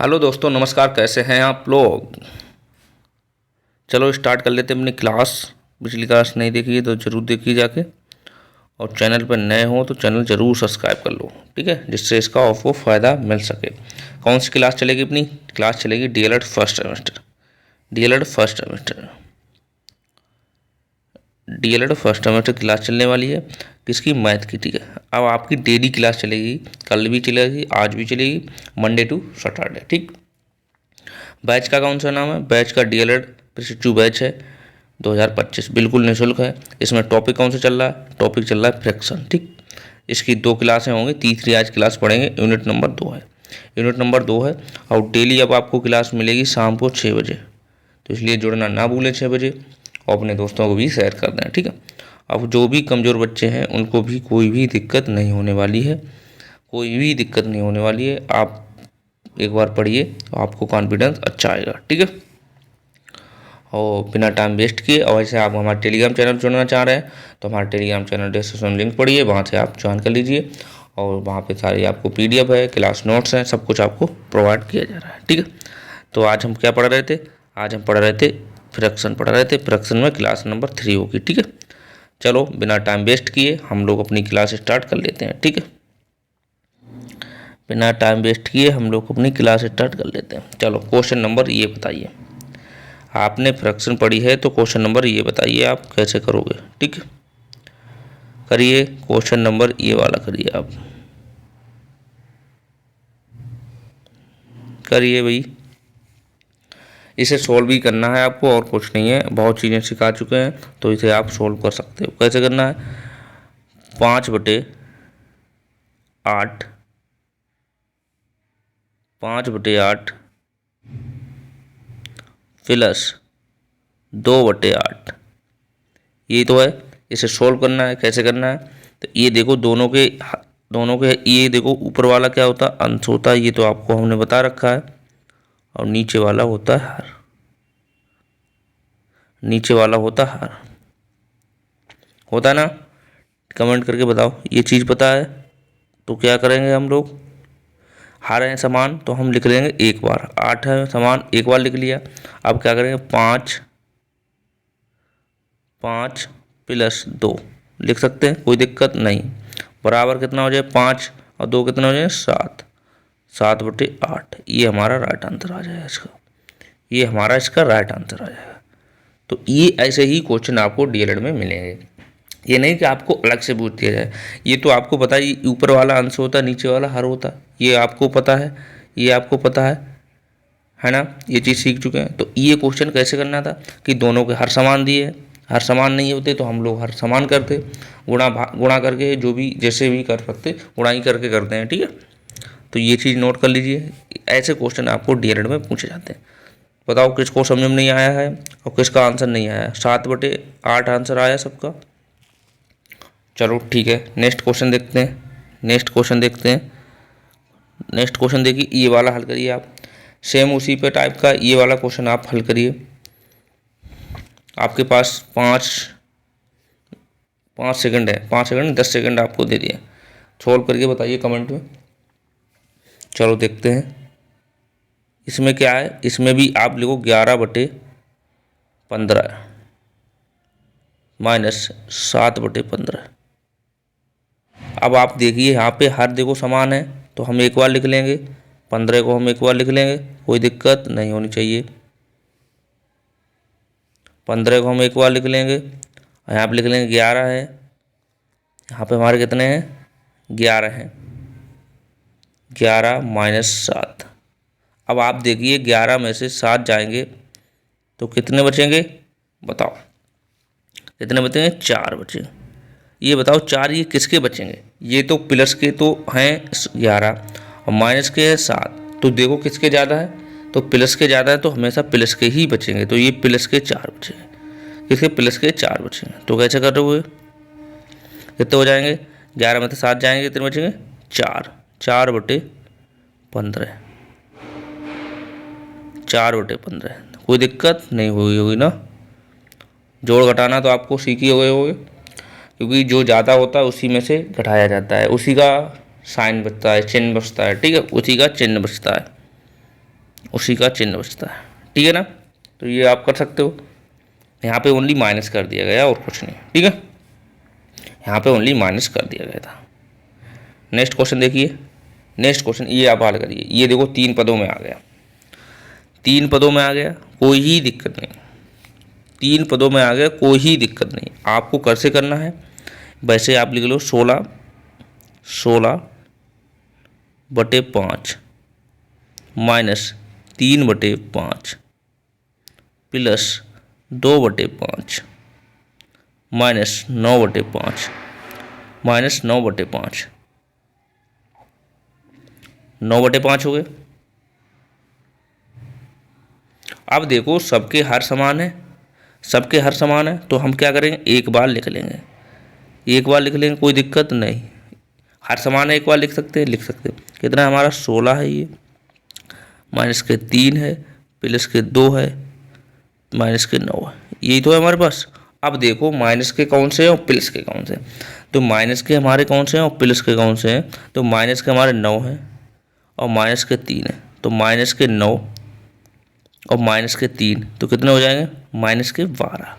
Hello दोस्तों, नमस्कार। कैसे हैं आप लोग? चलो स्टार्ट कर लेते हैं अपनी क्लास। पिछली क्लास नहीं देखी है तो ज़रूर देखिए जाके, और चैनल पर नए हो तो चैनल ज़रूर सब्सक्राइब कर लो, ठीक है, जिससे इसका आपको फ़ायदा मिल सके। कौन सी क्लास चलेगी? अपनी क्लास चलेगी DElEd first semester. DElEd first semester DElEd first semester class चलने वाली है किसकी? मैथ की, ठीक है। अब आपकी डेली क्लास चलेगी, कल भी चलेगी, आज भी चलेगी, मंडे टू सैटरडे, ठीक। बैच का कौन सा नाम है? बैच का डीएलएड प्रशिक्षु बैच है 2025, बिल्कुल निःशुल्क है। इसमें टॉपिक कौन सा चल रहा है? टॉपिक चल रहा है फ्रैक्शन, ठीक। इसकी 2 क्लासें होंगी, तीसरी आज क्लास पढ़ेंगे, यूनिट नंबर 2 है। यूनिट नंबर 2 है और डेली अब आपको क्लास मिलेगी शाम को 6 बजे, तो इसलिए जुड़ना ना भूलें 6 बजे, और अपने दोस्तों को भी शेयर कर दें, ठीक है। अब जो भी कमज़ोर बच्चे हैं उनको भी कोई भी दिक्कत नहीं होने वाली है, कोई भी दिक्कत नहीं होने वाली है। आप एक बार पढ़िए तो आपको कॉन्फिडेंस अच्छा आएगा, ठीक है। और बिना टाइम वेस्ट किए, और वैसे आप हमारे टेलीग्राम चैनल जुड़ना चाह रहे हैं तो हमारे टेलीग्राम चैनल डिस्क्रिप्शन लिंक पढ़िए, वहाँ से आप ज्वाइन कर लीजिए, और वहाँ पे सारी आपको पीडीएफ है, क्लास नोट्स हैं, सब कुछ आपको प्रोवाइड किया जा रहा है, ठीक है। तो आज हम क्या पढ़ रहे थे? आज हम पढ़ रहे थे फ्रैक्शन, पढ़ रहे थे फ्रैक्शन में क्लास नंबर 3 होगी, ठीक है। चलो बिना टाइम वेस्ट किए हम लोग अपनी क्लास स्टार्ट कर लेते हैं, ठीक है। बिना टाइम वेस्ट किए हम लोग अपनी क्लास स्टार्ट कर लेते हैं। चलो क्वेश्चन नंबर ये बताइए, आपने फ्रैक्शन पढ़ी है तो क्वेश्चन नंबर ये बताइए आप कैसे करोगे, ठीक है। करिए क्वेश्चन नंबर ये वाला, करिए आप, करिए भाई। इसे सोल्व भी करना है आपको, और कुछ नहीं है, बहुत चीज़ें सिखा चुके हैं तो इसे आप सोल्व कर सकते हो। कैसे करना है? 5/8, 5/8 प्लस 2/8, ये तो है। इसे सोल्व करना है, कैसे करना है? तो ये देखो दोनों के ये देखो, ऊपर वाला क्या होता है? अंश होता है, ये तो आपको हमने बता रखा है, और नीचे वाला होता है हर, नीचे वाला होता है हर, होता है ना? कमेंट करके बताओ ये चीज़ पता है तो क्या करेंगे हम लोग? हर है समान तो हम लिख लेंगे एक बार, 8 है समान एक बार लिख लिया। अब क्या करेंगे? 5 प्लस 2 लिख सकते हैं, कोई दिक्कत नहीं। बराबर कितना हो जाए? 5 और 2 कितना हो जाए? 7, 7/8। ये हमारा राइट आंसर आ जाएगा इसका, ये हमारा इसका राइट आंसर आ जाएगा। तो ये ऐसे ही क्वेश्चन आपको डीएलएड में मिलेंगे, ये नहीं कि आपको अलग से पूछ दिया जाए। ये तो आपको पता है, ऊपर वाला अंश होता है, नीचे वाला हर होता है, ये आपको पता है, ये आपको पता है ना? ये चीज़ सीख चुके हैं। तो ये क्वेश्चन कैसे करना था कि दोनों के हर समान दिए, हर समान नहीं होते तो हम लोग हर समान करते, गुणा करके, जो भी जैसे भी कर सकते गुणाई करके करते हैं, ठीक है। तो ये चीज़ नोट कर लीजिए, ऐसे क्वेश्चन आपको डीएलएड में पूछे जाते हैं। बताओ किसको समझ में नहीं आया है और किसका आंसर नहीं आया? 7/8 आंसर आया सबका। चलो ठीक है, नेक्स्ट क्वेश्चन देखते हैं। नेक्स्ट क्वेश्चन देखिए, ये वाला हल करिए आप। सेम उसी पे टाइप का ये वाला क्वेश्चन आप हल करिए। आपके पास 5 सेकंड है, 5 सेकंड 10 सेकंड आपको दे दिए, सोल्व करके बताइए कमेंट में। चलो देखते हैं इसमें क्या है। इसमें भी आप लिखो 11/15 माइनस 7/15। अब आप देखिए यहाँ पे हर देखो समान है तो हम एक बार लिख लेंगे, 15 को हम एक बार लिख लेंगे, कोई दिक्कत नहीं होनी चाहिए। 15 को हम एक बार लिख लेंगे, यहाँ पे लिख लेंगे 11 है, यहाँ पे हमारे कितने हैं? 11 हैं, 11 माइनस 7। अब आप देखिए 11 में से 7 जाएंगे तो कितने बचेंगे? बताओ कितने बचेंगे? 4 बचेंगे। ये बताओ 4 ये किसके बचेंगे? ये तो प्लस के तो हैं 11 और माइनस के हैं 7, तो देखो किसके ज़्यादा है? तो प्लस के ज़्यादा है, तो हमेशा प्लस के ही बचेंगे, तो ये प्लस के 4 बचेंगे, किसके? प्लस के 4 बचेंगे। तो कैसे कर रहे हो? कितने हो जाएंगे? 11 में से 7 जाएंगे, कितने बचेंगे? 4, 4/15, 4/15। कोई दिक्कत नहीं हुई होगी ना? जोड़ घटाना तो आपको सीख ही हुए होगे, क्योंकि जो ज़्यादा होता है उसी में से घटाया जाता है, उसी का साइन बचता है, चिन्ह बचता है, ठीक है, उसी का चिन्ह बचता है। उसी का चिन्ह बचता है, ठीक है ना। तो ये आप कर सकते हो। यहाँ पे ओनली माइनस कर दिया गया और कुछ नहीं, ठीक है, यहाँ पे ओनली माइनस कर दिया गया था। नेक्स्ट क्वेश्चन देखिए, नेक्स्ट क्वेश्चन ये आप हल करिए। ये देखो 3 पदों में आ गया, 3 पदों में आ गया, कोई ही दिक्कत नहीं, 3 पदों में आ गया, कोई ही दिक्कत नहीं। आपको कैसे करना है, वैसे आप लिख लो 16/5 माइनस 3/5 प्लस 2/5 माइनस 9/5 माइनस 9/5, 9/5 हो गए। अब देखो सबके हर समान है, सबके हर समान है, तो हम क्या करेंगे, एक बार लिख लेंगे, एक बार लिख लेंगे, कोई दिक्कत नहीं। हर समान है, एक बार लिख सकते हैं, लिख सकते हैं। कितना है हमारा 16 है, ये माइनस के 3 है, प्लस के 2 है, माइनस के 9 है, यही तो है हमारे पास। अब देखो माइनस के कौन से हैं और प्लस के कौन से हैं, तो माइनस के हमारे कौन से हैं और प्लस के कौन से हैं, तो माइनस के हमारे 9 हैं और माइनस के 3 है, तो माइनस के 9 और माइनस के 3 तो कितने हो जाएंगे, माइनस के 12।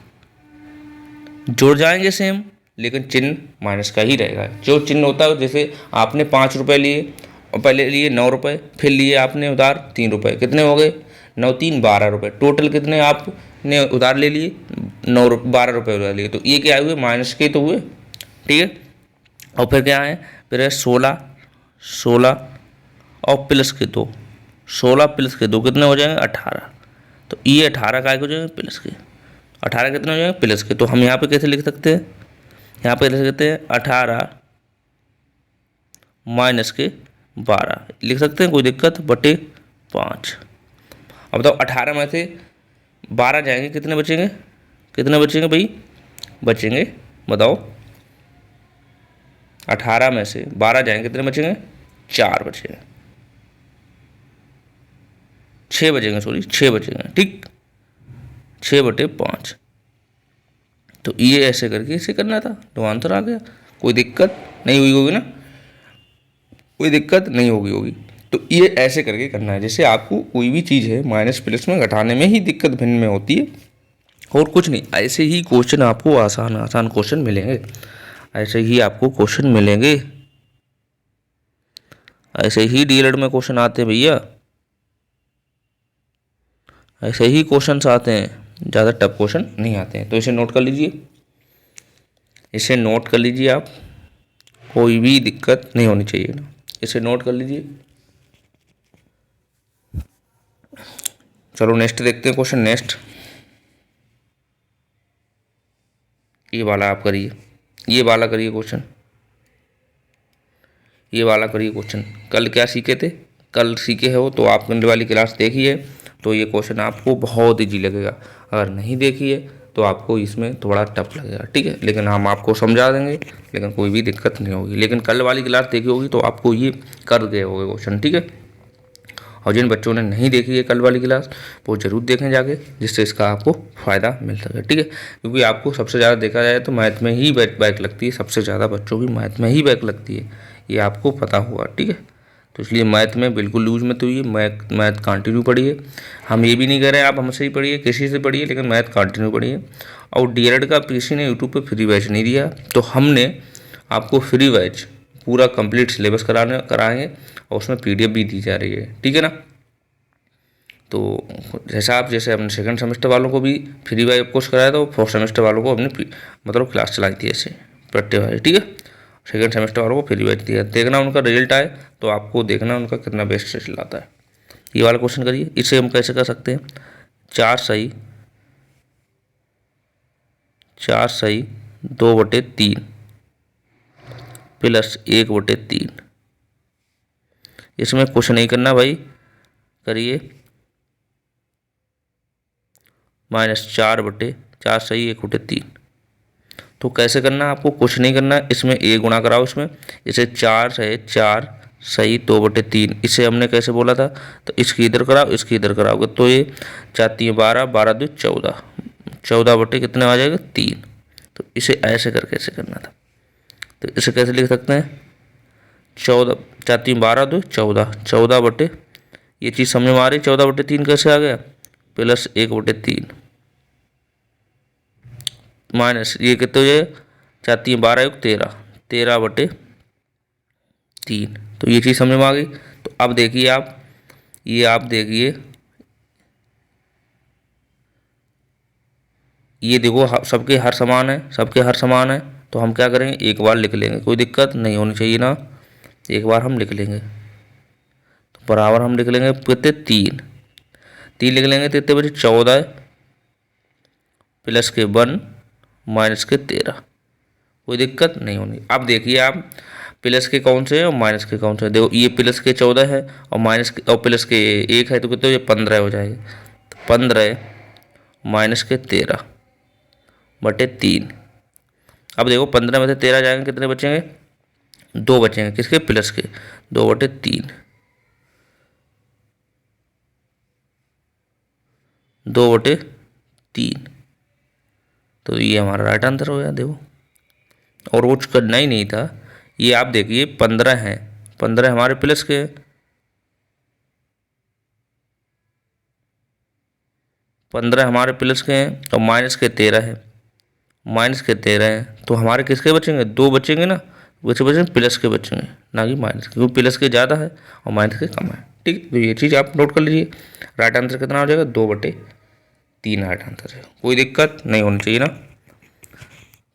जुड़ जाएंगे सेम, लेकिन चिन्ह माइनस का ही रहेगा। जो चिन्ह होता है, जैसे आपने 5 रुपये लिए और पहले लिए 9 रुपये, फिर लिए आपने उधार 3 रुपये, कितने हो गए, 9 3 12 रुपये, टोटल कितने आपने उधार ले लिए, 12 रुपये उधार लिए, तो ये क्या हुए, माइनस के तो हुए, ठीक है। और फिर क्या है, फिर है 16 और प्लस के 2, 16 प्लस के 2 कितने हो जाएंगे, 18। तो ये 18 का हो जाएंगे प्लस के, 18 कितने हो जाएंगे प्लस के। तो हम यहाँ पे कैसे लिख सकते हैं, यहाँ पे लिख सकते हैं 18 माइनस के 12 लिख सकते हैं, कोई दिक्कत, बटे 5। अब बताओ 18 में से 12 जाएंगे, कितने बचेंगे, कितने बचेंगे भाई, बचेंगे, बताओ 18 में से 12 जाएंगे, कितने बचेंगे, 4 बचेंगे, 6 बचेंगे, सॉरी 6 बचेंगे, ठीक, 6/5। तो ये ऐसे करके इसे करना था, तो आंसर आ गया। कोई दिक्कत नहीं हुई होगी ना, कोई दिक्कत नहीं होगी। तो ये ऐसे करके करना है। जैसे आपको कोई भी चीज़ है माइनस प्लस में घटाने में ही दिक्कत भिन्न में होती है, और कुछ नहीं। ऐसे ही क्वेश्चन आपको आसान आसान क्वेश्चन मिलेंगे, ऐसे ही आपको क्वेश्चन मिलेंगे, ऐसे ही डीएलएड में क्वेश्चन आते हैं भैया, ऐसे ही क्वेश्चंस आते हैं, ज़्यादा टफ क्वेश्चन नहीं आते हैं। तो इसे नोट कर लीजिए, इसे नोट कर लीजिए आप, कोई भी दिक्कत नहीं होनी चाहिए ना, इसे नोट कर लीजिए। चलो नेक्स्ट देखते हैं क्वेश्चन। नेक्स्ट ये वाला आप करिए, ये वाला करिए क्वेश्चन, ये वाला करिए क्वेश्चन। कल क्या सीखे थे, कल सीखे हो तो आपने वाली क्लास देखिए, तो ये क्वेश्चन आपको बहुत ईजी लगेगा। अगर नहीं देखिए तो आपको इसमें थोड़ा टफ लगेगा, ठीक है, लेकिन हम आपको समझा देंगे, लेकिन कोई भी दिक्कत नहीं होगी। लेकिन कल वाली क्लास देखी होगी तो आपको ये कर गए होगे क्वेश्चन, ठीक है। और जिन बच्चों ने नहीं देखी है कल वाली क्लास, वो जरूर देखें जाके, जिससे इसका आपको फ़ायदा मिल सके, ठीक है। क्योंकि आपको सबसे ज़्यादा देखा जाए तो मैथ में ही बैक लगती है, सबसे ज़्यादा बच्चों की मैथ में ही बैक लगती है, ये आपको पता हुआ, ठीक है। तो इसलिए मैथ में बिल्कुल लूज मत हुई, मैथ कंटिन्यू पढ़िए। हम ये भी नहीं कह रहे हैं आप हमसे ही पढ़िए, किसी से पढ़िए, लेकिन मैथ कंटिन्यू पढ़िए। और डीएलएड का किसी ने यूट्यूब पे फ्री बैच नहीं दिया, तो हमने आपको फ्री बैच पूरा कंप्लीट सिलेबस कराएंगे, और उसमें पीडीएफ भी दी जा रही है, ठीक है ना। तो जैसे अपने सेकंड सेमेस्टर वालों को भी फ्री बैच कोर्स कराया था, फोर्थ सेमेस्टर वालों को अपने मतलब क्लास चलाई थी ऐसे पढ़ते हुए, ठीक है। सेकंड सेमेस्टर वालों को फ्री बैच दिया, देखना उनका रिजल्ट आए तो आपको देखना उनका कितना बेस्ट रिजल्ट आता है। ये वाला क्वेश्चन करिए। इसे हम कैसे कर सकते हैं, 4 सही 2/3 प्लस 1/3। इसमें कुछ नहीं करना भाई, करिए -4 सही 1/3। तो कैसे करना है, आपको कुछ नहीं करना है, इसमें a गुणा कराओ, इसमें इसे 4 है 4 सही 2/3, इसे हमने कैसे बोला था, तो इसकी इधर कराओ, इसकी इधर कराओगे, तो ये 4 3 12 12 2 14, 14 बटे कितने आ जाएगा 3। तो इसे ऐसे करके ऐसे करना था। तो इसे कैसे लिख सकते हैं, 14 4 3 12 2 14, 14 बटे ये चीज़ समझ में आ रही, 14/3 कैसे आ गया, प्लस 1/3 माइनस ये कितने हो जाए, 4 × 3 = 12 × 13, 13/3। तो ये चीज़ समझ में आ गई। तो अब देखिए आप, ये आप देखिए, ये देखो सबके हर समान है, सबके हर समान है, तो हम क्या करेंगे, एक बार लिख लेंगे, कोई दिक्कत नहीं होनी चाहिए ना, एक बार हम लिख लेंगे। तो बराबर हम लिख लेंगे कितने, 3 3 लिख लेंगे, तो कितने बचे, 14 प्लस के 1 माइनस के 13, कोई दिक्कत नहीं होनी। अब देखिए आप, प्लस के कौन से हैं और माइनस के कौन से हैं, देखो ये प्लस के 14 है और माइनस के और प्लस के 1 है, तो कितने हो जाए, 15 हो जाएगा। तो 15 माइनस के 13/3। अब देखो 15 में से 13 जाएंगे, कितने बचेंगे, 2 बचेंगे, किसके, प्लस के, 2/3, 2/3। तो ये हमारा राइट आंसर हो गया। देखो, और कुछ करना ही नहीं था। ये आप देखिए 15 है, 15 हमारे प्लस के, 15 हमारे प्लस के हैं और माइनस के 13 है, माइनस के 13 हैं, तो हमारे किसके बचेंगे, 2 बचेंगे ना, वैसे बचेंगे प्लस के बचेंगे, ना कि माइनस के, क्योंकि प्लस के ज़्यादा है और माइनस के कम है। ठीक, तो ये चीज़ आप नोट कर लीजिए। राइट आंसर कितना हो जाएगा, 2/3 राइट आंसर है। कोई दिक्कत नहीं होनी चाहिए ना,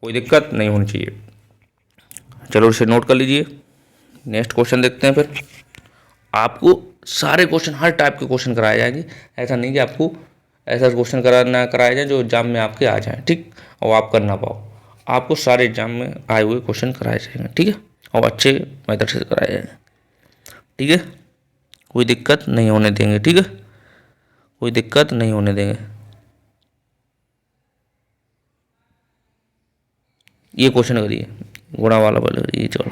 कोई दिक्कत नहीं होनी चाहिए। चलो इसे नोट कर लीजिए। नेक्स्ट क्वेश्चन देखते हैं। फिर आपको सारे क्वेश्चन, हर टाइप के क्वेश्चन कराए जाएंगे, ऐसा नहीं कि आपको ऐसा क्वेश्चन कराना कराया जाए जो एग्जाम में आपके आ जाए, ठीक, और आप कर ना पाओ। आपको सारे एग्जाम में आए हुए क्वेश्चन कराए जाएंगे, ठीक है, और अच्छे मेथड से कराए जाएंगे, ठीक है, कोई दिक्कत नहीं होने देंगे, ठीक है, कोई दिक्कत नहीं होने देंगे। ये क्वेश्चन करिए, गुणा वाला बोले, ये चलो,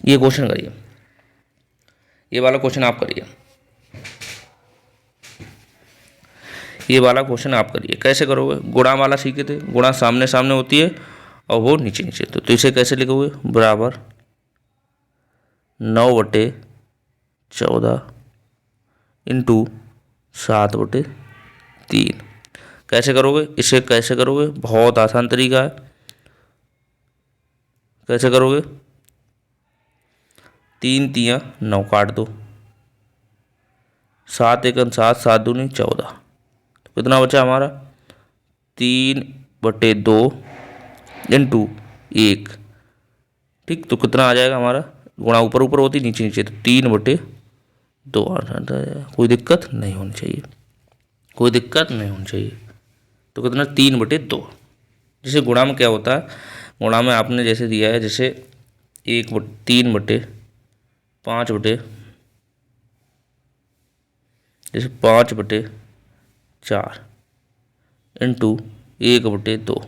ये क्वेश्चन करिए, ये वाला क्वेश्चन आप करिए, ये वाला क्वेश्चन आप करिए। कैसे करोगे, गुणा वाला सीखे थे, गुणा सामने सामने होती है और वो नीचे नीचे, तो इसे कैसे लिखोगे, बराबर 9/14 इंटू 7/3। कैसे करोगे, इसे कैसे करोगे, बहुत आसान तरीका है। कैसे करोगे, 3 × 3 = 9 काट दो, 7 × 1 = 7, 7 दूनी 14, तो कितना बचा हमारा, 3/2 इंटू 1, ठीक, तो कितना आ जाएगा हमारा, गुणा ऊपर ऊपर होती, नीचे नीचे, तो 3/2 आ जाएगा। कोई दिक्कत नहीं होनी चाहिए, कोई दिक्कत नहीं होनी चाहिए। तो कितना, 3/2। जैसे गुणा में क्या होता है, गुणा में आपने जैसे दिया है, जैसे 3/5 जैसे 5/4 इंटू 1/2,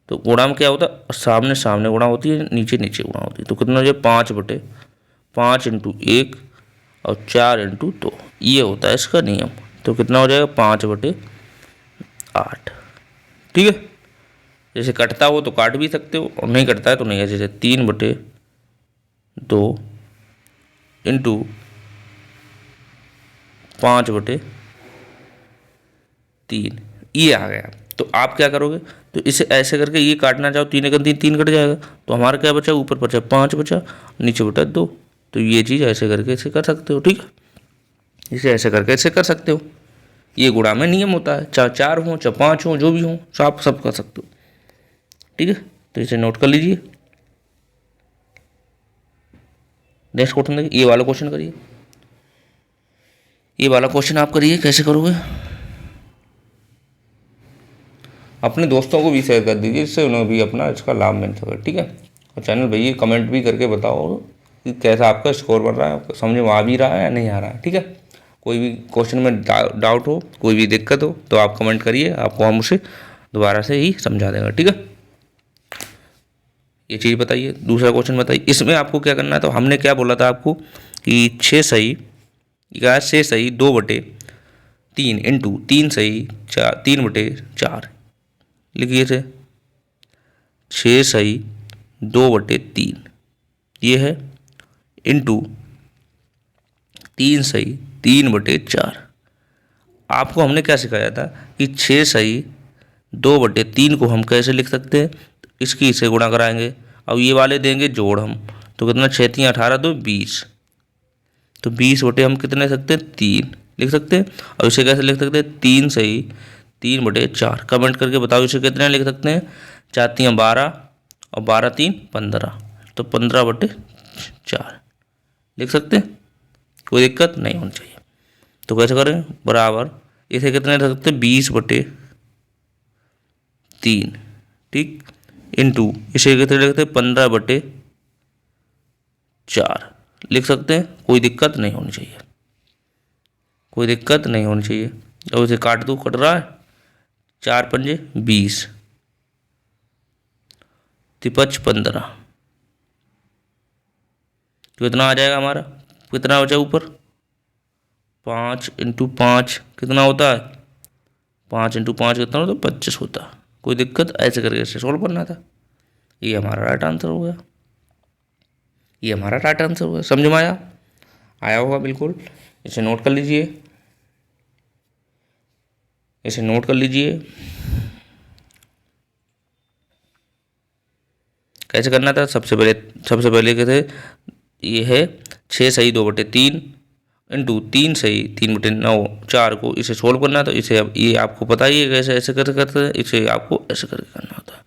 तो गुणा में क्या होता है, सामने सामने गुणा होती है, नीचे नीचे गुणा होती है, तो कितना हो जाए, 5/5 इंटू 1 और 4 इंटू 2, ये होता है इसका नियम। तो कितना हो जाएगा, 5/8, ठीक है। जैसे कटता हो तो काट भी सकते हो, और नहीं कटता है तो नहीं है। जैसे 3/2 इंटू 5/3, ये आ गया। तो आप क्या करोगे, तो इसे ऐसे करके ये काटना चाहो, 3 × 3 3 कट जाएगा, तो हमारा क्या बचा, ऊपर बचा 5 बचा, नीचे बचा 2। तो ये चीज़ ऐसे करके इसे कर सकते हो, ठीक है, इसे ऐसे करके इसे कर सकते हो। ये गुणा में नियम होता है, चाहे 4 हो चाहे 5 हो, जो भी हो, आप सब कर सकते हो, ठीक है। तो इसे नोट कर लीजिए। नेक्स्ट क्वेश्चन देखिए, ये वाला क्वेश्चन करिए, ये वाला क्वेश्चन आप करिए। कैसे करोगे, अपने दोस्तों को भी शेयर कर दीजिए, इससे उन्हें भी अपना इसका लाभ मिल सके, ठीक है। और चैनल भैया कमेंट भी करके बताओ कि कैसा आपका स्कोर बन रहा है, आपको समझ में आ भी रहा है या नहीं आ रहा है, ठीक है। कोई भी क्वेश्चन में डाउट हो, कोई भी दिक्कत हो, तो आप कमेंट करिए, आपको हम उसे दोबारा से ही समझा देंगे, ठीक है। ये चीज़ बताइए। दूसरा क्वेश्चन बताइए, इसमें आपको क्या करना है, तो हमने क्या बोला था आपको कि 6 सही, 6 सही 2/3 इंटू 3 सही 4, 3/4 लिखिए थे, 6 सही 2/3 ये है, इंटू 3 सही 3/4। आपको हमने क्या सिखाया था कि 6 सही 2/3 को हम कैसे लिख सकते हैं, तो इसकी इसे गुणा कराएंगे। अब ये वाले देंगे जोड़ हम, तो कितना 6×3 = 18 तो 20, तो 20 बटे हम कितने लिख सकते हैं 3 लिख सकते हैं। और इसे कैसे लिख सकते हैं 3 सही 3/4। कमेंट करके बताओ इसे कितने लिख सकते हैं। 4×3 = 12 और 12×3 = 15, तो 15/4 लिख सकते हैं, कोई दिक्कत नहीं होनी चाहिए। तो कैसे करें, बराबर इसे कितने लिख सकते हैं 20/3, ठीक, इंटू इसे कितने लिख सकते हैं 15/4 लिख सकते हैं, कोई दिक्कत नहीं होनी चाहिए, कोई दिक्कत नहीं होनी चाहिए। और इसे काट दूँ, कट रहा है, 4×5 = 20, 3×5 = 15, तो कितना आ जाएगा हमारा, कितना बचा ऊपर 5×5 कितना होता है, 5×5 कितना होता है 25 होता है। कोई दिक्कत, ऐसे करके इसे सोल्व करना था। ये हमारा राइट आंसर हो गया, ये हमारा राइट आंसर हो गया। समझ में आया, आया होगा बिल्कुल। इसे नोट कर लीजिए, इसे नोट कर लीजिए। कैसे करना था, सबसे पहले कैसे, ये है 6 सही 2/3 इंटू 3 सही 3/9 4 को इसे सोल्व करना है। तो इसे अब ये आपको पता ही है कैसे ऐसे करते हैं, इसे आपको ऐसे करके करना होता है।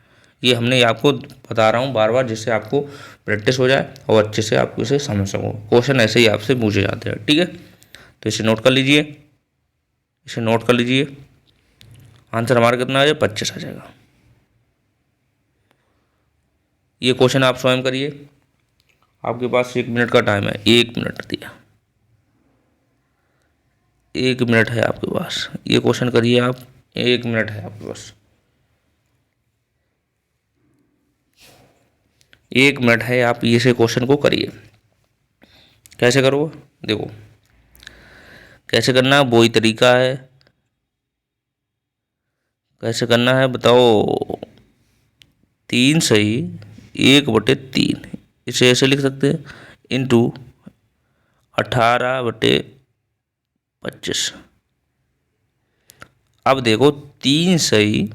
ये हमने आपको बता रहा हूँ बार बार, जिससे आपको प्रैक्टिस हो जाए और अच्छे से आप इसे समझ सको। क्वेश्चन ऐसे ही आपसे पूछे जाते हैं, ठीक है। तो इसे नोट कर लीजिए, इसे नोट कर लीजिए। आंसर हमारा कितना आ जाएगा 25 आ जाएगा। ये क्वेश्चन आप स्वयं करिए, आपके पास 1 मिनट का टाइम है, 1 मिनट दिया, 1 मिनट है आपके पास। ये क्वेश्चन करिए आप, 1 मिनट है आपके पास, 1 मिनट है, आप इसे क्वेश्चन को करिए। कैसे करोगे, देखो कैसे करना है, वही तरीका है। कैसे करना है बताओ, 3 सही 1/3 इसे ऐसे लिख सकते हैं, इंटू 18/25। अब देखो 3 सही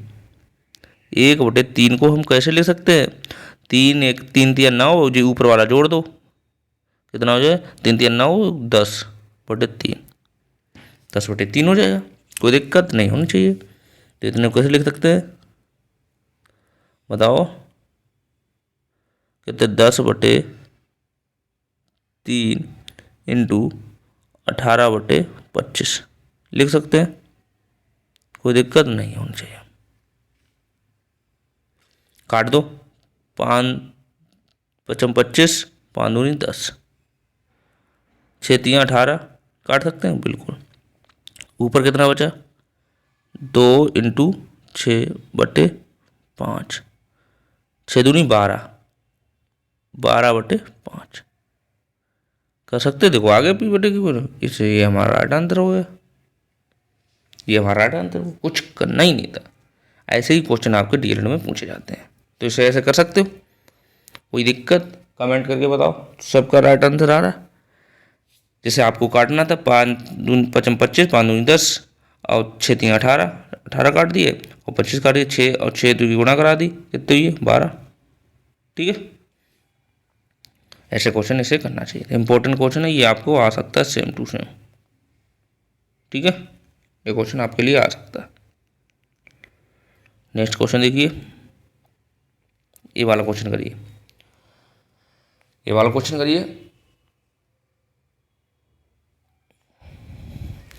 1/3 को हम कैसे लिख सकते हैं, 3×3 = 9, जो ऊपर वाला जोड़ दो, कितना हो जाए 3×3 = 9, 10/3, 10/3 हो जाएगा, कोई दिक्कत नहीं होनी चाहिए। तो इतने कैसे लिख सकते हैं बताओ, कितने 10/3 इंटू 18/25 लिख सकते हैं, कोई दिक्कत नहीं होनी चाहिए। काट दो, 5×5 = 25, 5×2 = 10, 6×3 = 18, काट सकते हैं बिल्कुल। ऊपर कितना बचा 2×6/5, 6×2 = 12, 12/5 कर सकते हैं। देखो आगे पी बटे की, इसे ये हमारा राइट आंसर हो गया, ये हमारा राइट आंसर, कुछ करना ही नहीं था। ऐसे ही क्वेश्चन आपके डीएलएड में पूछे जाते हैं, तो इसे ऐसे कर सकते हो, कोई दिक्कत, कमेंट करके बताओ सबका राइट आंसर आ रहा है। जैसे आपको काटना था 5×5 = 25, 5×2 = 10 और 6×3 = 18, 18 काट दिए और 25 काट दिए, 6 और 6 की गुणा करा दी, कितने हुई 12, ठीक है। ऐसे क्वेश्चन इसे करना चाहिए, इंपॉर्टेंट क्वेश्चन है ये, आपको आ सकता है सेम टू सेम, ठीक है। ये क्वेश्चन आपके लिए आ सकता है। नेक्स्ट क्वेश्चन देखिए, ये वाला क्वेश्चन करिए, ये वाला क्वेश्चन करिए,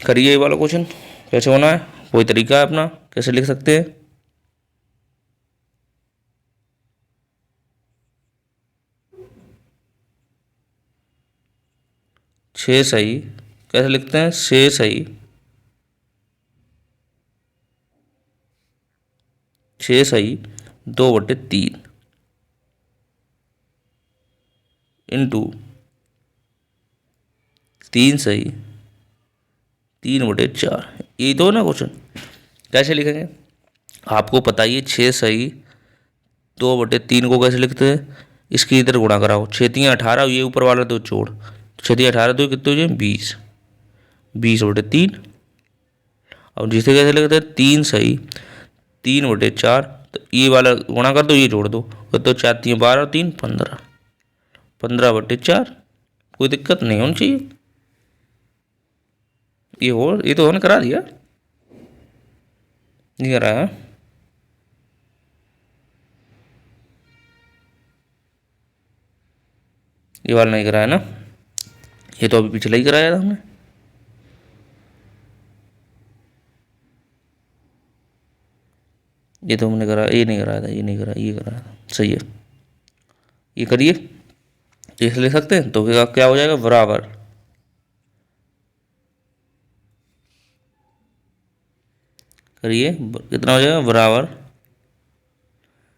करिए ये वाला क्वेश्चन। कैसे होना है, कोई तरीका है अपना, कैसे लिख सकते हैं। छः सही कैसे लिखते हैं, 6 सही 2/3 इंटू 3 सही 3/4, ये तो ना क्वेश्चन। कैसे लिखेंगे, आपको पता ही है 6 सही 2/3 को कैसे लिखते हैं, इसकी इधर गुणा कराओ, 6×3 = 18, ये ऊपर वाला दो जोड़, 6×3 = 18, तो कितने हो जाए 20, 20/3। अब जिसे कैसे लिखते हैं, 3 सही 3/4, तो ये वाला गुणा कर दो, ये जोड़ दो, तो 4×3 = 12, 3 15, 15/4। कोई दिक्कत नहीं होनी चाहिए। ये तो हमने करा दिया, नहीं कराया। ये वाला नहीं कराया ना, ये तो अभी पिछले ही कराया था हमने। ये तो हमने करा, ये नहीं कराया था, ये नहीं कराया, ये कराया था, सही है। ये करिए, इसे ले सकते हैं, तो क्या हो जाएगा, बराबर करिए, कितना हो जाएगा, बराबर,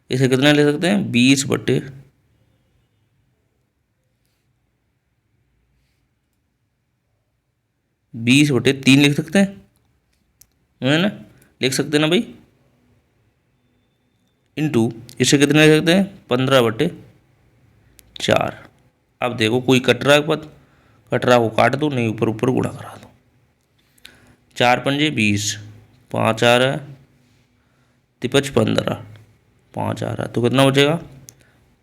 इसे कितना ले सकते हैं, 20/3 लिख सकते हैं, है ना, लिख सकते हैं ना भाई, इंटू इसे कितना लिख सकते हैं, 15/4। अब देखो कोई कट रहा है पद, कट रहा को काट दो, नहीं ऊपर ऊपर गुणा करा दो, 4×5 = 20, 5 आ रहा है, 15, 5 आ रहा है, तो कितना बचेगा,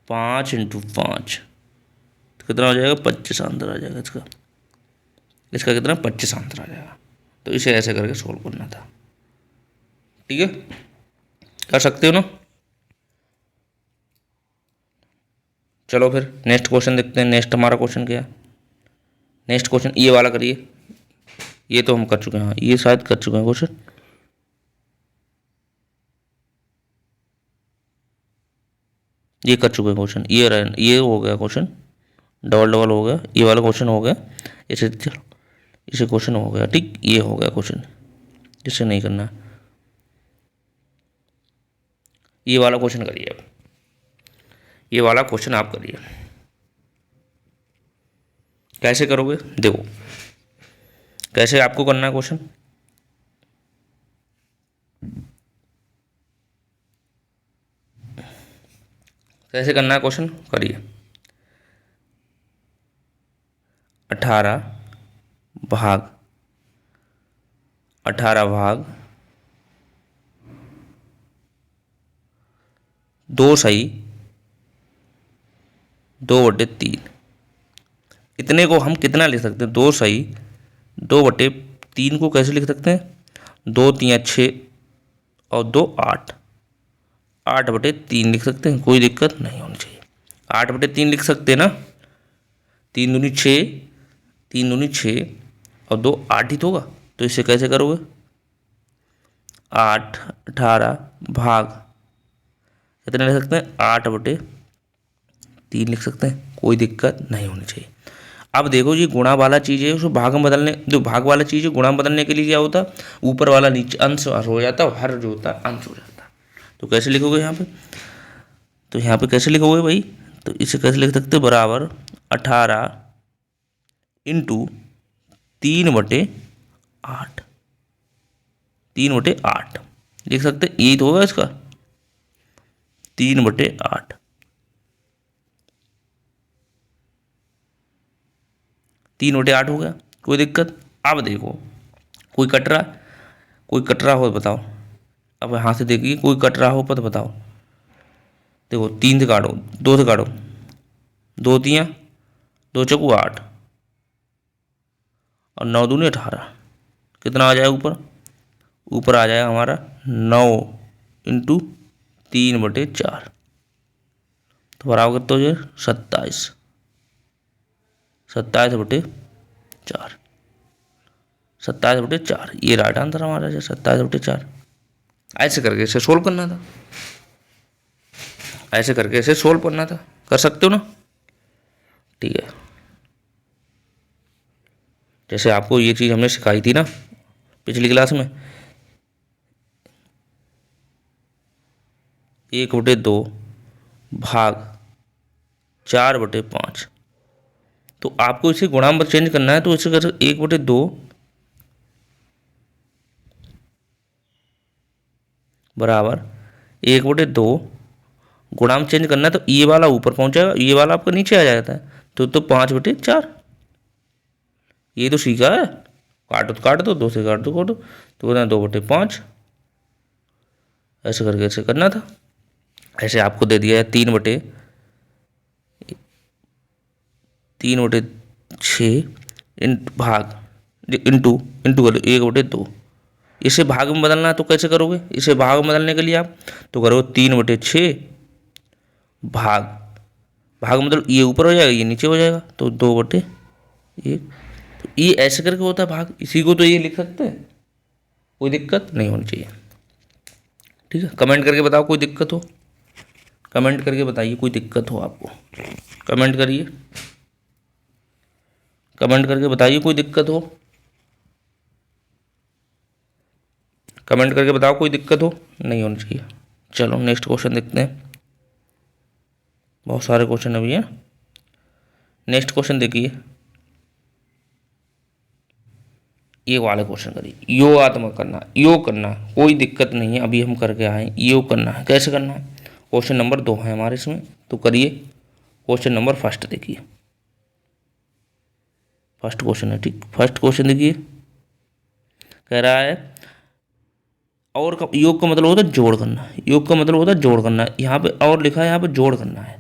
5×5, तो कितना हो जाएगा, 25 आंसर आ जाएगा इसका। इसका कितना, 25 आंसर आ जाएगा। तो इसे ऐसे करके सोल्व करना था, ठीक है, कर सकते हो ना। चलो फिर नेक्स्ट क्वेश्चन देखते हैं। नेक्स्ट हमारा क्वेश्चन क्या है, नेक्स्ट क्वेश्चन ये वाला करिए, ये तो हम कर चुके हैं, हाँ ये शायद कर चुके हैं क्वेश्चन, ये कर चुके हैं क्वेश्चन, ये हो गया क्वेश्चन, डबल डबल हो गया, ये वाला क्वेश्चन हो गया, इसे चलो इसे क्वेश्चन हो गया, ठीक, ये हो गया क्वेश्चन, जिससे नहीं करना है, ये वाला क्वेश्चन करिए अब, ये वाला क्वेश्चन आप करिए। कैसे करोगे, देखो कैसे आपको करना है क्वेश्चन, कैसे करना है क्वेश्चन, करिए। 18 भाग 2 सही 2/3, इतने को हम कितना लिख सकते हैं, 2 सही 2/3 को कैसे लिख सकते हैं, 2×3 = 6 और 2 8, 8/3 लिख सकते हैं, कोई दिक्कत नहीं होनी चाहिए, 8/3 लिख सकते हैं ना, 3×2 = 6, 3×2 = 6 और 2 8 ही तो होगा, तो इसे कैसे करोगे, 8 18 भाग कितने लिख सकते हैं, 8/3 लिख सकते हैं, कोई दिक्कत नहीं होनी चाहिए। अब देखो ये गुणा वाला चीज़ है, उसको भाग में बदलने, जो भाग वाला चीज़ है गुणा में बदलने के लिए क्या होता है, ऊपर वाला नीचे अंश हो जाता है, हर जो होता है अंश हो जाता है। तो कैसे लिखोगे यहाँ पे, तो यहाँ पे कैसे लिखोगे भाई, तो इसे कैसे लिख सकते, बराबर 18 × 3/8, 3/8 लिख सकते, यही तो होगा इसका, 3/8, 3/8 हो गया, कोई दिक्कत। अब देखो कोई कट रहा हो बताओ, अब यहाँ से देखिए कोई कट रहा हो पता बताओ, देखो 3 से काटो, 2 से काटो, 2×3 = 2×4 = 8 और 9×2 = 18, कितना आ जाएगा ऊपर, ऊपर आ जाएगा हमारा 9 × 3/4, तो बराबर कितना हो जाए 27, 27/4, 27/4, ये राइट आंसर हमारा है 27/4। ऐसे करके इसे सोल्व करना था, ऐसे करके इसे सोल्व करना था, कर सकते हो ना, ठीक है। जैसे आपको ये चीज़ हमने सिखाई थी ना पिछली क्लास में, 1/2 भाग 4/5, तो आपको इसे गुणा में चेंज करना है, तो इसे कर 1/2 बराबर 1/2 गुणांक चेंज करना है तो ये वाला ऊपर पहुंच जाएगा, ये वाला आपका नीचे आ जाता है। तो 5/4, ये तो सीखा है। काटो तो काट दो, 2 से काट दो, तो बोलना 2/5, ऐसे करके ऐसे करना था। ऐसे आपको दे दिया है 3/6 इन भाग इंटू इंटू करो 1/2। इसे भाग में बदलना है तो कैसे करोगे? इसे भाग में बदलने के लिए आप तो करो 3/6 भाग, भाग मतलब ये ऊपर हो जाएगा, ये नीचे हो जाएगा, तो 2/1। तो ये ऐसे करके होता है भाग, इसी को तो ये लिख सकते हैं, कोई दिक्कत नहीं होनी चाहिए। ठीक है, कमेंट करके बताओ कोई दिक्कत हो, कमेंट करके बताइए कोई दिक्कत हो आपको, कमेंट करिए, कमेंट करके बताइए कोई दिक्कत हो, कमेंट करके बताओ कोई दिक्कत हो, नहीं होनी चाहिए। चलो नेक्स्ट क्वेश्चन देखते हैं, बहुत सारे क्वेश्चन अभी हैं। नेक्स्ट क्वेश्चन देखिए, ये वाले क्वेश्चन करिए, योगात्मक करना, योग करना, कोई दिक्कत नहीं है, अभी हम करके आए, योग करना है, कैसे करना है? क्वेश्चन नंबर 2 है हमारे इसमें, तो करिए। क्वेश्चन नंबर 1 देखिए, फर्स्ट क्वेश्चन है, ठीक, फर्स्ट क्वेश्चन देखिए, कह रहा है और का योग का मतलब होता है जोड़ करना, योग का मतलब होता है जोड़ करना। यहाँ पे और लिखा है, यहाँ पे जोड़ करना है,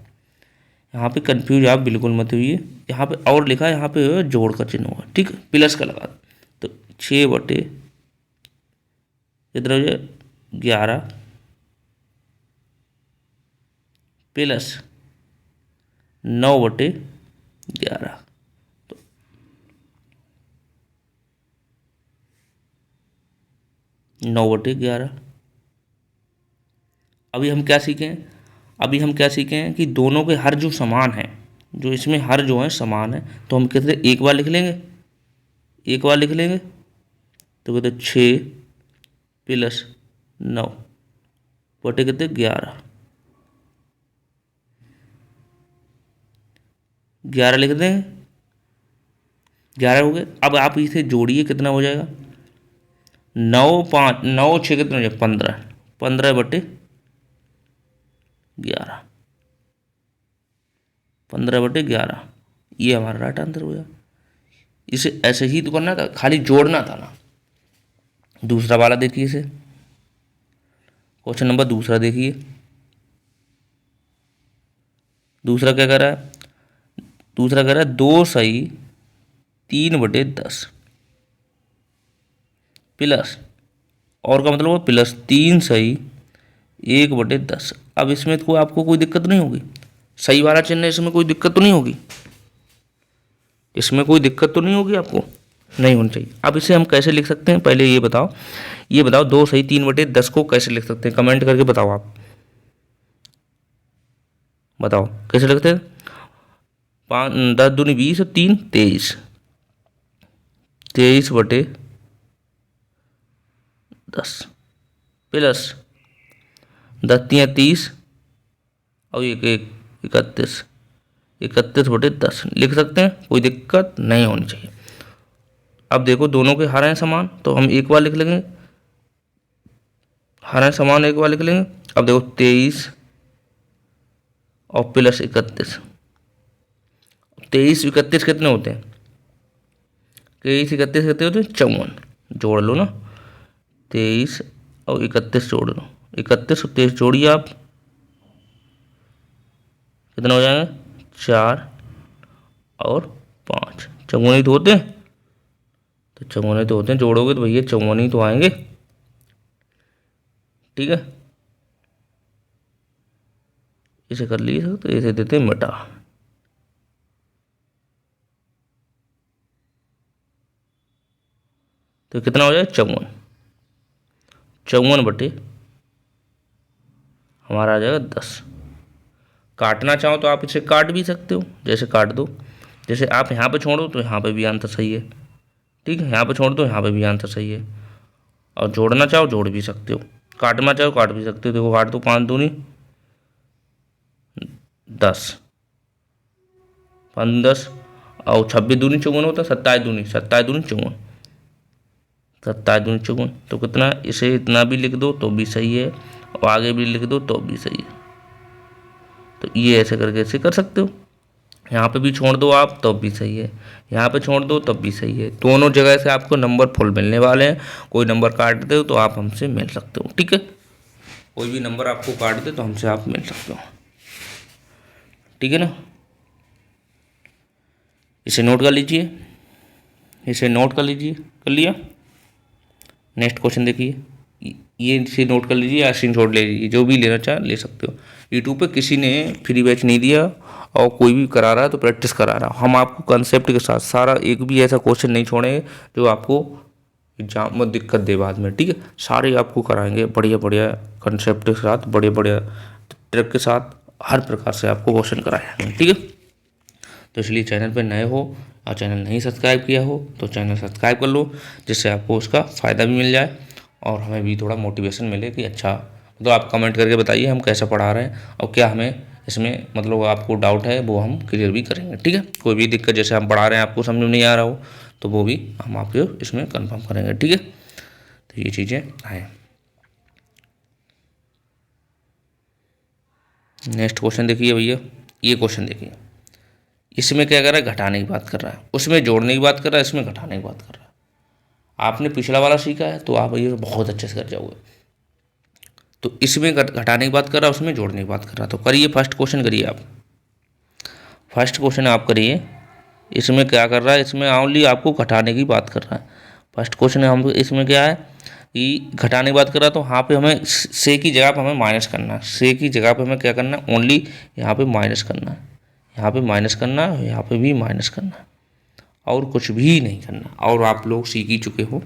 यहाँ पे कंफ्यूज आप बिल्कुल मत हुइए, यहाँ पे और लिखा है, यहाँ पे जोड़ का चिन्ह होगा, ठीक, प्लस का लगा। तो 6/, कितना हो जाए 11 प्लस 9/11, तो 9/11। अभी हम क्या सीखें, अभी हम क्या सीखें कि दोनों के हर जो समान है, जो इसमें हर जो है समान है, तो हम कितने एक बार लिख लेंगे, एक बार लिख लेंगे, तो कहते 6 प्लस 9 बटे कितने 11, 11 लिख देंगे, 11 हो गए। अब आप इसे जोड़िए, कितना हो जाएगा 9 5 9 6 कितना हो जाएगा 15, 15/11, 15/11, ये हमारा राइट आंसर हो गया। इसे ऐसे ही तो करना था, खाली जोड़ना था ना। दूसरा वाला देखिए, इसे क्वेश्चन नंबर दूसरा देखिए, दूसरा क्या कर रहा है, दूसरा कह रहा है 2 सही 3/10 प्लस, और का मतलब वो प्लस 3 सही 1/10। अब इसमें तो आपको कोई दिक्कत नहीं होगी, सही वाला चिन्ह है, इसमें कोई दिक्कत तो नहीं होगी, इसमें कोई दिक्कत तो नहीं होगी आपको, नहीं होनी चाहिए। अब इसे हम कैसे लिख सकते हैं, पहले ये बताओ, ये बताओ 2 सही 3/10 को कैसे लिख सकते हैं, कमेंट करके बताओ, आप बताओ कैसे लिखते हैं। 5 10 दूनी 20 और 3 23, 23/10 प्लस 10 3 30 और 1 31, 31/10 लिख सकते हैं, कोई दिक्कत नहीं होनी चाहिए। अब देखो दोनों के हर हैं समान, तो हम एक बार लिख लेंगे, हर हैं समान एक बार लिख लेंगे। अब देखो 23 और प्लस 31, 23 31 कितने होते हैं, 23 31 कितने होते हैं 54, जोड़ लो ना, 23 और 31 जोड़ लो, 31 और 23 जोड़िए आप, कितना हो जाएगा 4 और 5, 54 तो होते हैं, तो 54 तो होते हैं, जोड़ोगे तो भैया 54 तो आएंगे, ठीक है। इसे कर लिए तो इसे देते हैं मिटा, तो कितना हो जाएगा 54, 54 हमारा आ जाएगा 10। काटना चाहो तो आप इसे काट भी सकते हो, जैसे काट दो, जैसे आप यहाँ पे छोड़ो तो यहाँ पे भी आंसर सही है, ठीक है, यहाँ पे छोड़ दो यहाँ पे भी आंसर सही है, और जोड़ना चाहो जोड़ भी सकते हो, काटना चाहो काट भी सकते हो। देखो काट दो, 5 दूनी 10, 5 10 और 26 दूनी 54 होता है, 27 दूनी 54, 27 दूनी 54, तो कितना, इसे इतना भी लिख दो तो भी सही है, और आगे भी लिख दो तो भी सही है, तो ये ऐसे करके ऐसे कर सकते हो। यहाँ पे भी छोड़ दो आप तब भी सही है, यहाँ पे छोड़ दो तब भी सही है। दोनों जगह से आपको नंबर फुल मिलने वाले हैं। कोई नंबर काट दे तो आप हमसे मिल सकते हो, ठीक है। कोई भी नंबर आपको काट दे तो हमसे आप मिल सकते हो, ठीक है ना। इसे नोट कर लीजिए, इसे नोट कर लीजिए, कर लिया। नेक्स्ट क्वेश्चन देखिए, ये इसे नोट कर लीजिए या स्क्रीनशॉट ले लीजिए, जो भी लेना चाहे ले सकते हो। यूट्यूब पे किसी ने फ्री बैच नहीं दिया और कोई भी करा रहा है तो प्रैक्टिस करा रहा हम आपको कंसेप्ट के साथ सारा, एक भी ऐसा क्वेश्चन नहीं छोड़ेंगे जो आपको एग्जाम में दिक्कत दे बाद में, ठीक है। सारे आपको कराएंगे बढ़िया बढ़िया कंसेप्ट के साथ, बढ़िया बढ़िया ट्रिक के साथ, हर प्रकार से आपको क्वेश्चन कराएंगे, ठीक है। तो इसलिए चैनल पर नए हो और चैनल नहीं सब्सक्राइब किया हो तो चैनल सब्सक्राइब कर लो, जिससे आपको उसका फ़ायदा भी मिल जाए और हमें भी थोड़ा मोटिवेशन मिले कि अच्छा, तो आप कमेंट करके बताइए हम कैसा पढ़ा रहे हैं और क्या हमें इसमें मतलब आपको डाउट है वो हम क्लियर भी करेंगे, ठीक है। कोई भी दिक्कत जैसे हम पढ़ा रहे हैं आपको समझ में नहीं आ रहा हो तो वो भी हम आपको इसमें कंफर्म करेंगे, ठीक है। तो ये चीज़ें हैं। नेक्स्ट क्वेश्चन देखिए भैया, ये क्वेश्चन देखिए, इसमें क्या कर रहा है, घटाने की बात कर रहा है, उसमें जोड़ने की बात कर रहा है, इसमें घटाने की बात कर रहा है। आपने पिछला वाला सीखा है तो आप ये बहुत अच्छे से कर जाओगे। तो इसमें घटाने की बात कर रहा है, उसमें जोड़ने की बात कर रहा है। तो करिए, फर्स्ट क्वेश्चन करिए आप, फर्स्ट क्वेश्चन आप करिए। इसमें क्या कर रहा है, इसमें ओनली आपको घटाने की बात कर रहा है। फर्स्ट क्वेश्चन हम इसमें क्या है कि घटाने की बात कर रहा है, तो यहाँ पे हमें से की जगह पे हमें माइनस करना है, से की जगह पे हमें क्या करना है, ओनली यहाँ पे माइनस करना है, यहाँ पे माइनस करना है, यहाँ पे भी माइनस करना है, और कुछ भी नहीं करना। और आप लोग सीख ही चुके हो,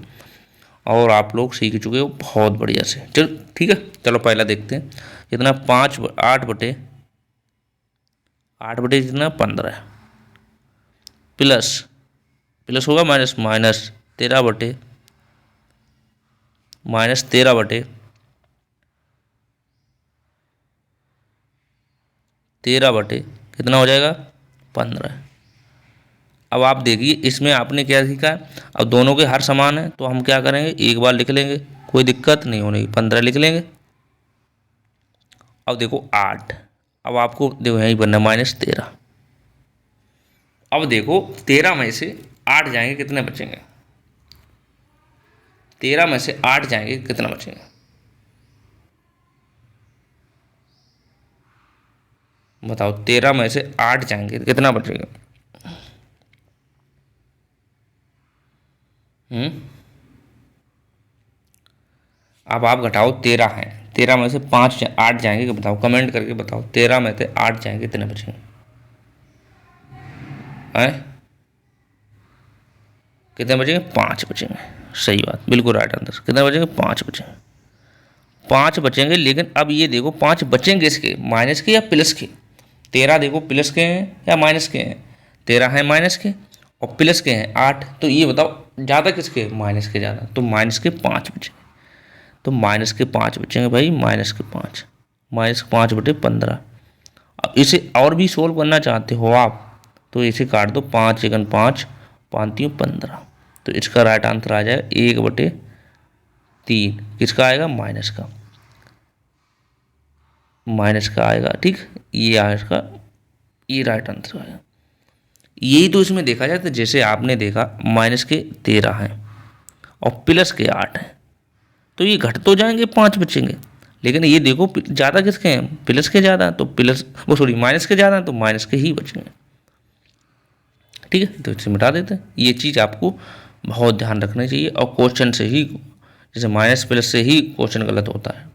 और आप लोग सीख चुके हो बहुत बढ़िया से। चलो ठीक है, चलो पहला देखते हैं कितना, 8 बटे कितना 15 प्लस प्लस होगा माइनस, माइनस 13 बटे माइनस 13 बटे 13 बटे कितना हो जाएगा 15। अब आप देखिए इसमें आपने क्या सीखा, अब दोनों के हर समान है तो हम क्या करेंगे, एक बार लिख लेंगे, कोई दिक्कत नहीं होने की, 15 लिख लेंगे। अब देखो 8, अब आपको देखो यहीं बनना -13। अब देखो 13 में से 8 जाएंगे कितने बचेंगे, 13 में से 8 जाएंगे कितना बचेंगे, बताओ 13 में से 8 जाएंगे कितना बचेगा। अब आप घटाओ, 13 है, 13 में से 8 जाएंगे, बताओ कमेंट करके बताओ, 13 में से 8 जाएंगे कितने बचेंगे हैं, कितने बचेंगे, 5 बचेंगे। सही बात, बिल्कुल राइट आंसर, कितने बचेंगे, 5 बचेंगे, 5 बचेंगे। लेकिन अब ये देखो 5 बचेंगे इसके माइनस के या प्लस के, 13 देखो प्लस के हैं या माइनस के हैं, 13 है माइनस के और प्लस के हैं 8, तो ये बताओ ज़्यादा किसके, माइनस के ज़्यादा, तो माइनस के 5 बचेंगे, तो माइनस के 5 बचेंगे भाई, -5 बटे 15। अब इसे और भी सोल्व करना चाहते हो आप तो इसे काट दो, 5 एकन 5, 5×3 = 15, तो इसका राइट आंसर आ जाएगा 1/3। किसका आएगा, माइनस का आएगा, ठीक। ये आएगा इसका, ये राइट आंसर आएगा। यही तो इसमें देखा जाए तो जैसे आपने देखा -13 है और प्लस के 8 है, तो ये घट तो जाएंगे, 5 बचेंगे। लेकिन ये देखो ज़्यादा किसके हैं, प्लस के ज़्यादा, तो प्लस वो सॉरी माइनस के ज़्यादा, तो माइनस के ही बचेंगे, ठीक है। तो इसे मिटा देते हैं। ये चीज़ आपको बहुत ध्यान रखना चाहिए, और क्वेश्चन से ही, जैसे माइनस प्लस से ही क्वेश्चन गलत होता है,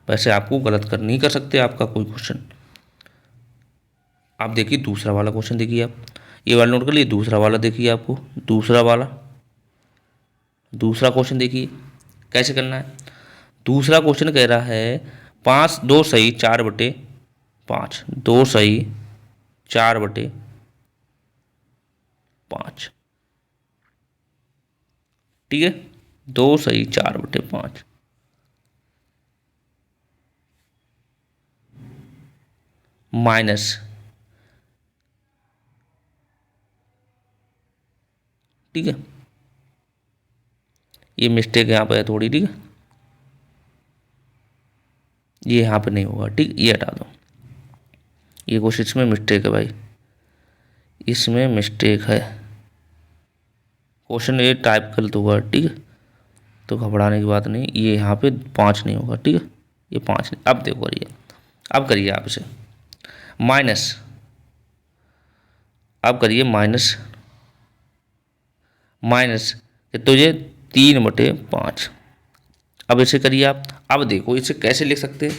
वैसे आपको गलत कर नहीं कर सकते आपका कोई क्वेश्चन। आप देखिए दूसरा वाला क्वेश्चन देखिए, आप ये वाला नोट कर लिए, दूसरा वाला देखिए, आपको दूसरा क्वेश्चन देखिए कैसे करना है। दूसरा क्वेश्चन कह रहा है 2 सही 4/5, 2 सही 4/5, ठीक है, 2 सही 4/5 माइनस, ठीक है, ये मिस्टेक यहाँ पे है थोड़ी, ठीक है, ये यहाँ पे नहीं होगा, ठीक, ये हटा दो, ये कुछ इसमें मिस्टेक है भाई, इसमें मिस्टेक है, क्वेश्चन ये टाइप गलत हुआ, ठीक है। तो घबराने की बात नहीं, ये यहाँ पे 5 नहीं होगा, ठीक है, ये 5 नहीं। अब देखो करिए, अब करिए आप इसे माइनस, अब करिए माइनस माइनस, तो ये 3/5। अब इसे करिए आप। अब देखो इसे कैसे लिख सकते हैं,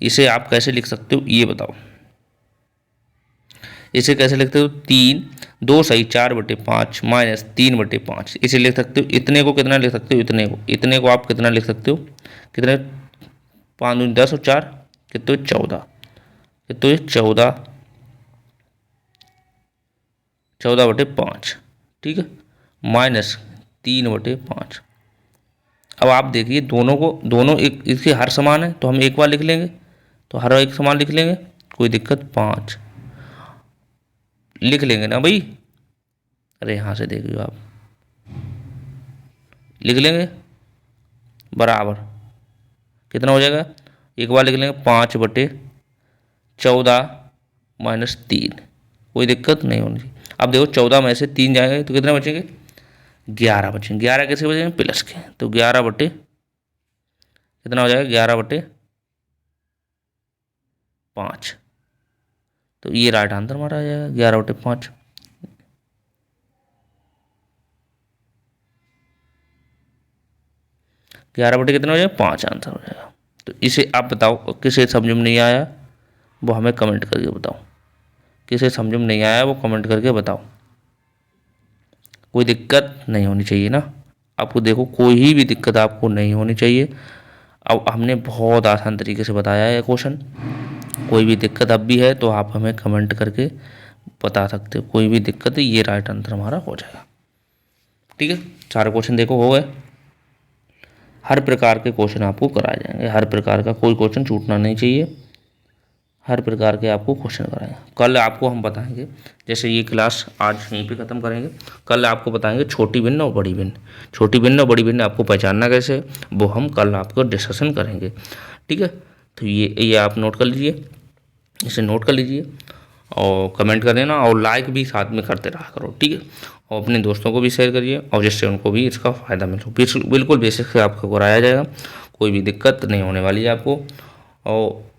इसे आप कैसे लिख सकते हो ये बताओ, इसे कैसे लिखते हो, 2 सही 4/5 माइनस 3/5, इसे लिख सकते हो। इतने को कितना लिख सकते हो, इतने को आप कितना लिख सकते हो, कितने, 5 दूनी 10 और 4 कितने, 14, कितने 14/5, ठीक है, माइनस 3/5। अब आप देखिए दोनों एक इसके हर समान है, तो हम एक बार लिख लेंगे, तो हर एक समान लिख लेंगे, कोई दिक्कत, 5 लिख लेंगे ना भाई। अरे यहाँ से देखिए आप लिख लेंगे, बराबर कितना हो जाएगा, एक बार लिख लेंगे 5/14 माइनस 3, कोई दिक्कत नहीं होनी चाहिए। अब देखो 14 में से 3 जाएंगे तो कितने बचेंगे, 11 बचेंगे। 11 कैसे बचेंगे, प्लस के, तो 11 बटे कितना हो जाएगा, 11/5, तो ये राइट आंसर हमारा आ जाएगा 11/5। 11 बटे कितना हो जाएगा, 5 आंसर हो जाएगा। तो इसे आप बताओ किसे समझ में नहीं आया वो हमें कमेंट करके बताओ, किसे समझ में नहीं आया वो कमेंट करके बताओ। कोई दिक्कत नहीं होनी चाहिए ना आपको, देखो कोई भी दिक्कत आपको नहीं होनी चाहिए। अब हमने बहुत आसान तरीके से बताया है क्वेश्चन, कोई भी दिक्कत अब भी है तो आप हमें कमेंट करके बता सकते हो, कोई भी दिक्कत है, ये राइट आंसर हमारा हो जाएगा, ठीक है। सारे क्वेश्चन देखो हो गए, हर प्रकार के क्वेश्चन आपको कराए जाएंगे, हर प्रकार का कोई क्वेश्चन छूटना नहीं चाहिए, हर प्रकार के आपको क्वेश्चन कराएंगे। कल आपको हम बताएंगे, जैसे ये क्लास आज यहीं पे ख़त्म करेंगे, कल आपको बताएंगे छोटी भिन्न और बड़ी भिन्न, छोटी भिन्न और बड़ी भिन्न आपको पहचानना कैसे, वो हम कल आपको डिस्कशन करेंगे, ठीक है। तो ये आप नोट कर लीजिए, इसे नोट कर लीजिए और कमेंट कर देना और लाइक भी साथ में करते रहा करो, ठीक है। और अपने दोस्तों को भी शेयर करिए और जिससे उनको भी इसका फ़ायदा मिले। बिल्कुल बेसिक से आपको कराया जाएगा, कोई भी दिक्कत नहीं होने वाली है आपको। और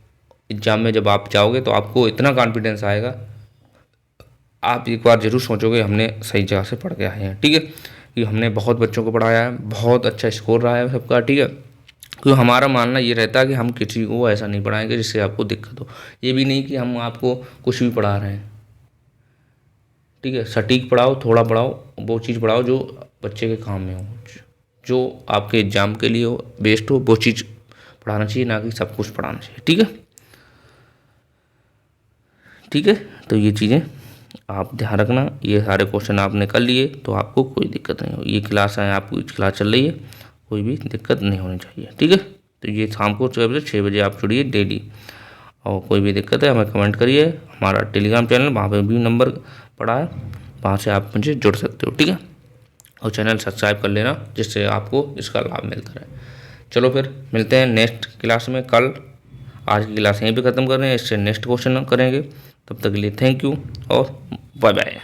एग्ज़ाम में जब आप जाओगे तो आपको इतना कॉन्फिडेंस आएगा, आप एक बार ज़रूर सोचोगे हमने सही जगह से पढ़ के आए हैं, ठीक है। कि हमने बहुत बच्चों को पढ़ाया है, बहुत अच्छा स्कोर रहा है सबका, ठीक है। क्योंकि हमारा मानना ये रहता है कि हम किसी को ऐसा नहीं पढ़ाएंगे जिससे आपको दिक्कत हो, ये भी नहीं कि हम आपको कुछ भी पढ़ा रहे हैं, ठीक है। सटीक पढ़ाओ, थोड़ा पढ़ाओ, वो चीज़ पढ़ाओ जो बच्चे के काम में हो, जो आपके एग्ज़ाम के लिए हो, बेस्ट हो, वो चीज़ पढ़ाना चाहिए, ना कि सब कुछ पढ़ाना चाहिए, ठीक है, ठीक है। तो ये चीज़ें आप ध्यान रखना, ये सारे क्वेश्चन आपने कर लिए तो आपको कोई दिक्कत नहीं हो। ये क्लास है, आपकी क्लास चल रही है, कोई भी दिक्कत नहीं होनी चाहिए, ठीक है। तो ये शाम को 6 बजे आप जुड़िए डेली, और कोई भी दिक्कत है हमें कमेंट करिए। हमारा टेलीग्राम चैनल, वहाँ पे भी नंबर पड़ा है, वहाँ से आप मुझे जुड़ सकते हो, ठीक है। और चैनल सब्सक्राइब कर लेना जिससे आपको इसका लाभ मिलता रहे। चलो फिर मिलते हैं नेक्स्ट क्लास में कल। आज की क्लास यहीं पे ख़त्म कर रहे हैं, इससे नेक्स्ट क्वेश्चन करेंगे। तब तक के लिए थैंक यू और बाय बाय।